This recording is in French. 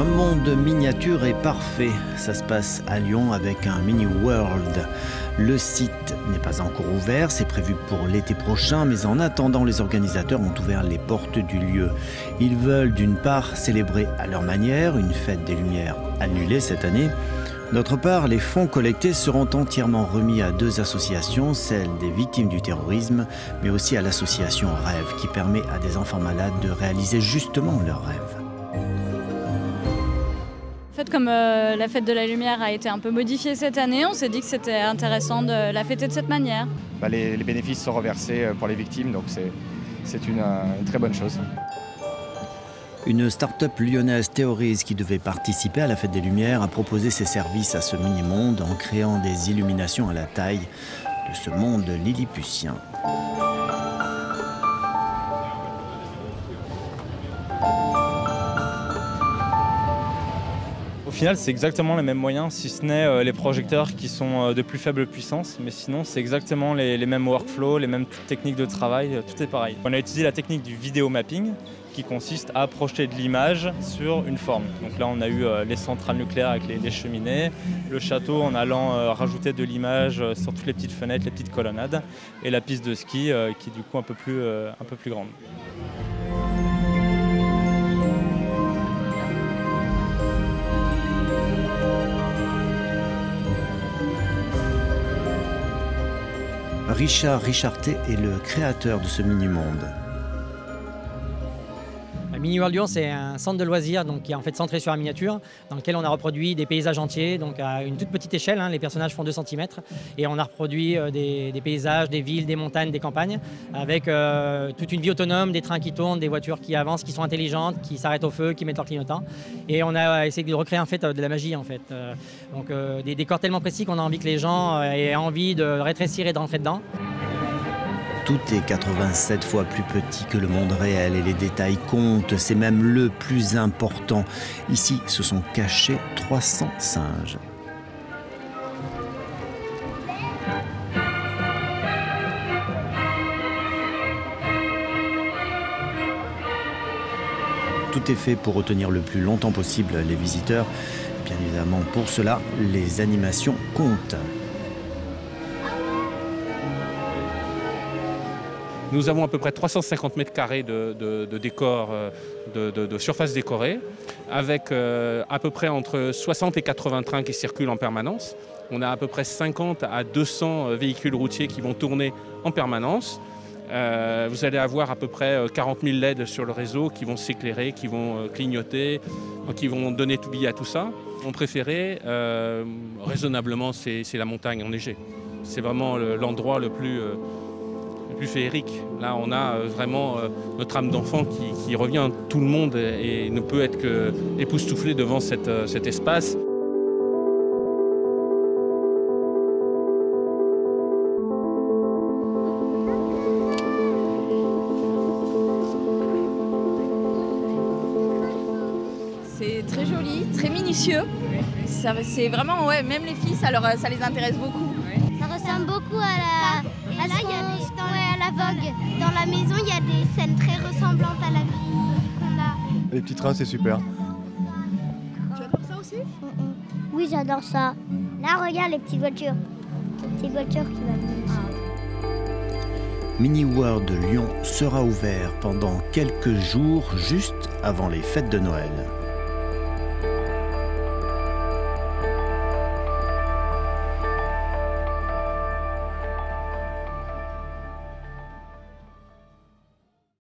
Un monde miniature et parfait, ça se passe à Lyon avec un mini world. Le site n'est pas encore ouvert, c'est prévu pour l'été prochain, mais en attendant, les organisateurs ont ouvert les portes du lieu. Ils veulent d'une part célébrer à leur manière une fête des Lumières annulée cette année. D'autre part, les fonds collectés seront entièrement remis à deux associations, celle des victimes du terrorisme, mais aussi à l'association Rêve, qui permet à des enfants malades de réaliser justement leurs rêves. En fait, comme la fête de la lumière a été un peu modifiée cette année, on s'est dit que c'était intéressant de la fêter de cette manière. Les bénéfices sont reversés pour les victimes, donc c'est une très bonne chose. Une start-up lyonnaise, Théorise, qui devait participer à la fête des Lumières, a proposé ses services à ce mini-monde en créant des illuminations à la taille de ce monde lilliputien. Au final, c'est exactement les mêmes moyens, si ce n'est les projecteurs qui sont de plus faible puissance, mais sinon c'est exactement les mêmes workflows, les mêmes techniques de travail, tout est pareil. On a utilisé la technique du vidéo mapping qui consiste à projeter de l'image sur une forme. Donc là on a eu les centrales nucléaires avec les cheminées, le château en allant rajouter de l'image sur toutes les petites fenêtres, les petites colonnades, et la piste de ski qui est du coup un peu plus grande. Richard Richarté est le créateur de ce mini-monde. Mini World Lyon, c'est un centre de loisirs donc, qui est en fait centré sur la miniature, dans lequel on a reproduit des paysages entiers, donc à une toute petite échelle, les personnages font 2 cm, et on a reproduit des paysages, des villes, des montagnes, des campagnes, avec toute une vie autonome, des trains qui tournent, des voitures qui avancent, qui sont intelligentes, qui s'arrêtent au feu, qui mettent leur clignotant. Et on a essayé de recréer en fait de la magie en fait. Donc des décors tellement précis qu'on a envie que les gens aient envie de rétrécir et de rentrer dedans. Tout est 87 fois plus petit que le monde réel et les détails comptent, c'est même le plus important. Ici, se sont cachés 300 singes. Tout est fait pour retenir le plus longtemps possible les visiteurs. Bien évidemment, pour cela, les animations comptent. Nous avons à peu près 350 mètres carrés de décors, de surface décorée, avec à peu près entre 60 et 80 trains qui circulent en permanence. On a à peu près 50 à 200 véhicules routiers qui vont tourner en permanence. Vous allez avoir à peu près 40 000 LED sur le réseau qui vont s'éclairer, qui vont clignoter, qui vont donner tout billet à tout ça. Mon préféré, raisonnablement, c'est la montagne enneigée. C'est vraiment l'endroit le plus féerique. Là, on a vraiment notre âme d'enfant qui revient. Tout le monde et ne peut être que époustouflé devant cet espace. C'est très joli, très minutieux. C'est vraiment, même les filles, ça les intéresse beaucoup. Ça ressemble beaucoup à la Vogue. Dans la maison, il y a des scènes très ressemblantes à la vie. Les petits trains, c'est super. Tu adores ça aussi? Oui, j'adore ça. Là, regarde les petites voitures. Les petites voitures qui vont. Mini World de Lyon sera ouvert pendant quelques jours juste avant les fêtes de Noël.